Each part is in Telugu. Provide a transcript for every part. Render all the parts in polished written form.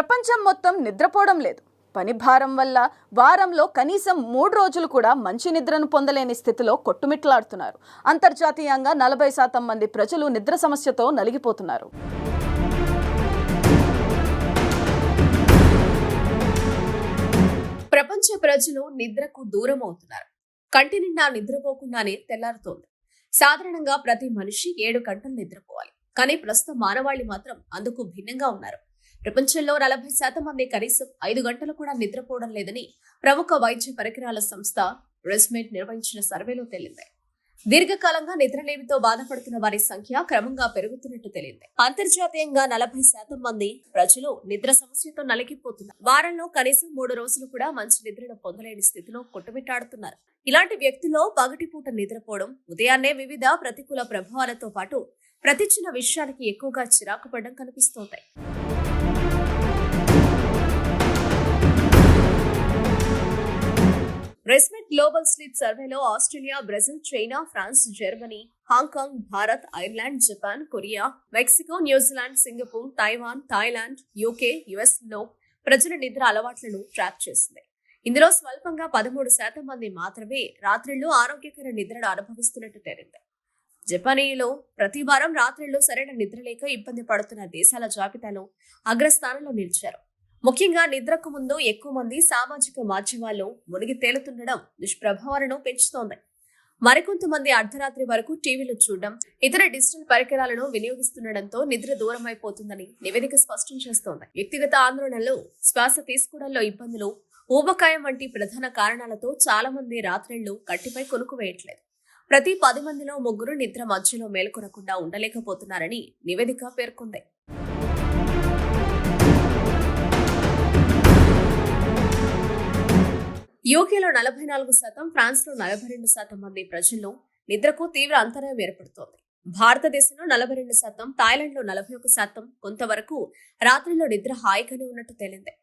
ప్రపంచం మొత్తం నిద్రపోవడం లేదు. పని భారం వల్ల వారంలో కనీసం 3 రోజులు కూడా మంచి నిద్రను పొందలేని స్థితిలో కొట్టుమిట్లాడుతున్నారు. అంతర్జాతీయంగా 40% మంది ప్రజలు నిద్ర సమస్యతో నలిగిపోతున్నారు. ప్రపంచ ప్రజలు నిద్రకు దూరం అవుతున్నారు. కంటి నిండా నిద్రపోకుండానే తెల్లారుతోంది. సాధారణంగా ప్రతి మనిషి 7 గంటలు నిద్రపోవాలి. కానీ ప్రస్తుతం మానవాళి మాత్రం అందుకు భిన్నంగా ఉన్నారు. ప్రపంచంలో 40% మంది కనీసం 5 గంటలు కూడా నిద్రపోవడం లేదని ప్రముఖ వైద్య పరికరాల సంస్థ రెస్మెట్ నిర్వహించిన సర్వేలో తేలింది. దీర్ఘకాలంగా నిద్రలేమితో బాధపడుతున్న వారి సంఖ్య క్రమంగా పెరుగుతున్నట్టు తేలింది. అంతర్జాతీయంగా 40% మంది ప్రజలు నిద్ర సమస్యతో నలిగిపోతున్నారు. వారంలో కనీసం 3 రోజులు కూడా మంచి నిద్రను పొందలేని స్థితిలో కొట్టుమిట్టాడుతున్నారు. ఇలాంటి వ్యక్తుల్లో పగటిపూట నిద్రపోవడం, ఉదయాన్నే వివిధ ప్రతికూల ప్రభావాలతో పాటు ప్రతి చిన్న విషయానికి ఎక్కువగా చిరాకు పడడం కనిపిస్తోంది. రెస్మెట్ గ్లోబల్ స్లీప్ సర్వేలో Australia, Brazil, China, France, Germany, Hong Kong, Bharat, Ireland, Japan, Korea, Mexico, New Zealand, Singapore, Taiwan, Thailand, UK, US లో ప్రజల నిద్ర అలవాట్లను ట్రాక్ చేసింది. ఇందులో స్వల్పంగా 13% మంది మాత్రమే రాత్రిళ్లు ఆరోగ్యకర నిద్రను అనుభవిస్తున్నట్టు తేలింది. జపానీయులు ప్రతి వారం రాత్రిళ్లు సరైన నిద్ర లేక ఇబ్బంది పడుతున్న దేశాల జాబితాలో అగ్రస్థానంలో నిలిచారు. ముఖ్యంగా నిద్రకు ముందు ఎక్కువ మంది సామాజిక మాధ్యమాల్లో మునిగి తేలుతుండడం దుష్ప్రభావాలను పెంచుతోంది. మరికొంతమంది అర్ధరాత్రి వరకు టీవీలు చూడడం, ఇతర డిజిటల్ పరికరాలను వినియోగిస్తుండటంతో నిద్ర దూరం అయిపోతుందని నివేదిక స్పష్టం చేస్తోంది. వ్యక్తిగత ఆందోళనలు, శ్వాస తీసుకోవడంలో ఇబ్బందులు, ఊబకాయం వంటి ప్రధాన కారణాలతో చాలా మంది రాత్రిళ్లు కట్టిపై కొనుక్కు వేయట్లేదు. ప్రతి 10 మందిలో 3 నిద్ర మధ్యలో మేల్కొనకుండా ఉండలేకపోతున్నారని నివేదిక పేర్కొంది. యూకేలో 44%, ఫ్రాన్స్ లో 42% మంది ప్రజల్లో నిద్రకు తీవ్ర అంతరాయం ఏర్పడుతోంది. భారతదేశంలో 42%, థాయిలాండ్ లో 41% కొంతవరకు రాత్రిలో నిద్ర హాయిగానే ఉన్నట్టు తేలింది.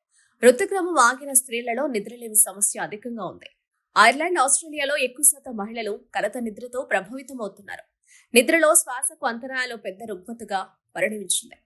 ఋతుక్రమం ఆగిన స్త్రీలలో నిద్రలేమి సమస్య అధికంగా ఉంది. ఐర్లాండ్, ఆస్ట్రేలియాలో ఎక్కువ శాతం మహిళలు కలత నిద్రతో ప్రభావితమవుతున్నారు. నిద్రలో శ్వాసకు అంతరాయాలు పెద్ద రుగ్మతగా పరిణమించింది.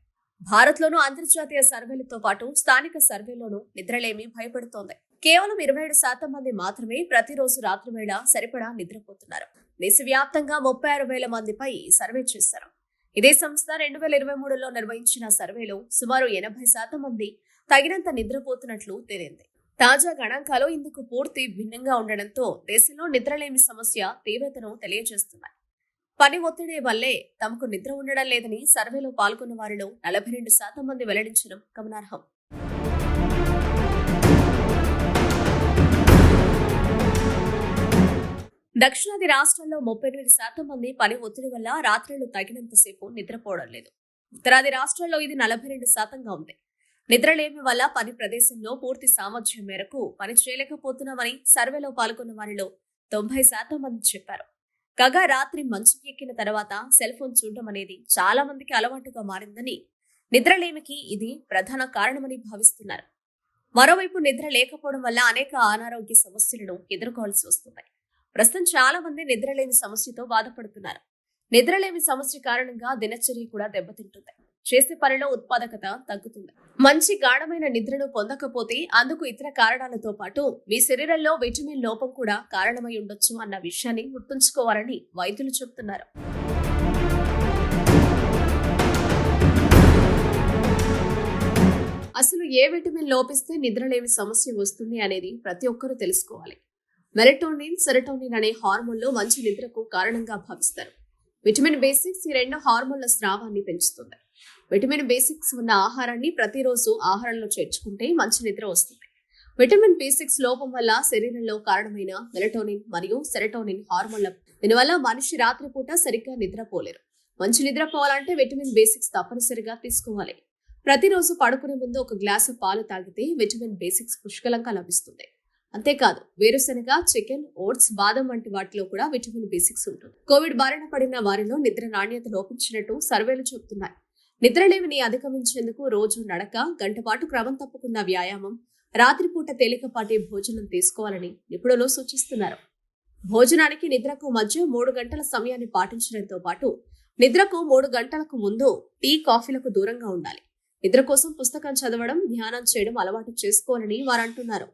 భారత్లోనూ అంతర్జాతీయ సర్వేలతో పాటు స్థానిక సర్వేలోనూ నిద్రలేమి భయపడుతోంది. కేవలం 27% మంది మాత్రమే ప్రతిరోజు రాత్రి వేళ సరిపడా నిద్రపోతున్నారు. దేశవ్యాప్తంగా 36,000 మందిపై సర్వే చేశారు. ఇదే సంస్థ 2023లో నిర్వహించిన సర్వేలో సుమారు 80% మంది తగినంత నిద్రపోతున్నట్లు తేలింది. తాజా గణాంకాలు ఇందుకు పూర్తి భిన్నంగా ఉండడంతో దేశంలో నిద్రలేమి సమస్య తీవ్రతను తెలియజేస్తున్నాయి. పని ఒత్తిడి వల్లే తమకు నిద్ర ఉండడం లేదని సర్వేలో పాల్గొన్న వారిలో 42% మంది వెల్లడించడం గమనార్హం. దక్షిణాది రాష్ట్రాల్లో 38% మంది పని ఒత్తిడి వల్ల రాత్రులు తగినంతసేపు నిద్రపోవడం లేదు. ఉత్తరాది రాష్ట్రాల్లో ఇది 42%గా ఉంది. నిద్రలేమి వల్ల పని ప్రదేశంలో పూర్తి సామర్థ్యం మేరకు పని చేయలేకపోతున్నామని సర్వేలో పాల్గొన్న వారిలో 90% మంది చెప్పారు. కాగా రాత్రి మంచుకి ఎక్కిన తర్వాత సెల్ ఫోన్ చూడడం అనేది చాలా మందికి అలవాటుగా మారిందని, నిద్రలేమికి ఇది ప్రధాన కారణమని భావిస్తున్నారు. మరోవైపు నిద్ర లేకపోవడం వల్ల అనేక అనారోగ్య సమస్యలను ఎదుర్కోవాల్సి వస్తుంది. ప్రస్తుతం చాలా మంది నిద్రలేమి సమస్యతో బాధపడుతున్నారు. నిద్రలేమి సమస్య కారణంగా దినచర్య కూడా దెబ్బతింటుంది. చేసే పనిలో ఉత్పాదకత తగ్గుతుంది. మంచి గాఢమైన నిద్రను పొందకపోతే అందుకు ఇతర కారణాలతో పాటు మీ శరీరంలో విటమిన్ లోపం కూడా కారణమై ఉండొచ్చు అన్న విషయాన్ని గుర్తుంచుకోవాలని వైద్యులు చెబుతున్నారు. అసలు ఏ విటమిన్ లోపిస్తే నిద్రలేమి సమస్య వస్తుంది అనేది ప్రతి ఒక్కరూ తెలుసుకోవాలి. మెలటోనిన్, సెరటోనిన్ అనే హార్మోన్లు మంచి నిద్రకు కారణంగా భావిస్తారు. విటమిన్ B6 ఈ 2 హార్మోన్ల స్రావాన్ని పెంచుతుంది. విటమిన్ B6 ఉన్న ఆహారాన్ని ప్రతిరోజు ఆహారంలో చేర్చుకుంటే మంచి నిద్ర వస్తుంది. విటమిన్ B6 లోపం వల్ల శరీరంలో కారణమైన మెలటోనిన్ మరియు సెరటోనిన్ హార్మోన్ల దీనివల్ల మనిషి రాత్రిపూట సరిగ్గా నిద్రపోలేరు. మంచి నిద్రపోవాలంటే విటమిన్ B6 తప్పనిసరిగా తీసుకోవాలి. ప్రతిరోజు పడుకునే ముందు 1 గ్లాసు పాలు తాగితే విటమిన్ B6 పుష్కలంగా లభిస్తుంది. అంతేకాదు వేరుశెనగ, చికెన్, ఓట్స్, బాదం వంటి వాటిలో కూడా విటమిన్ B6 ఉంటుంది. కోవిడ్ బారిన పడిన వారిలో నిద్ర నాణ్యత లోపించినట్టు సర్వేలు చెబుతున్నాయి. నిద్రలేమిని అధిగమించేందుకు రోజు నడక, గంట పాటు క్రమం తప్పకుండా వ్యాయామం, రాత్రిపూట తేలికపాటి భోజనం తీసుకోవాలని నిపుణులు సూచిస్తున్నారు. భోజనానికి నిద్రకు మధ్య 3 గంటల సమయాన్ని పాటించడంతో పాటు నిద్రకు 3 గంటలకు ముందు టీ, కాఫీలకు దూరంగా ఉండాలి. నిద్ర కోసం పుస్తకం చదవడం, ధ్యానం చేయడం అలవాటు చేసుకోవాలని వారు అంటున్నారు.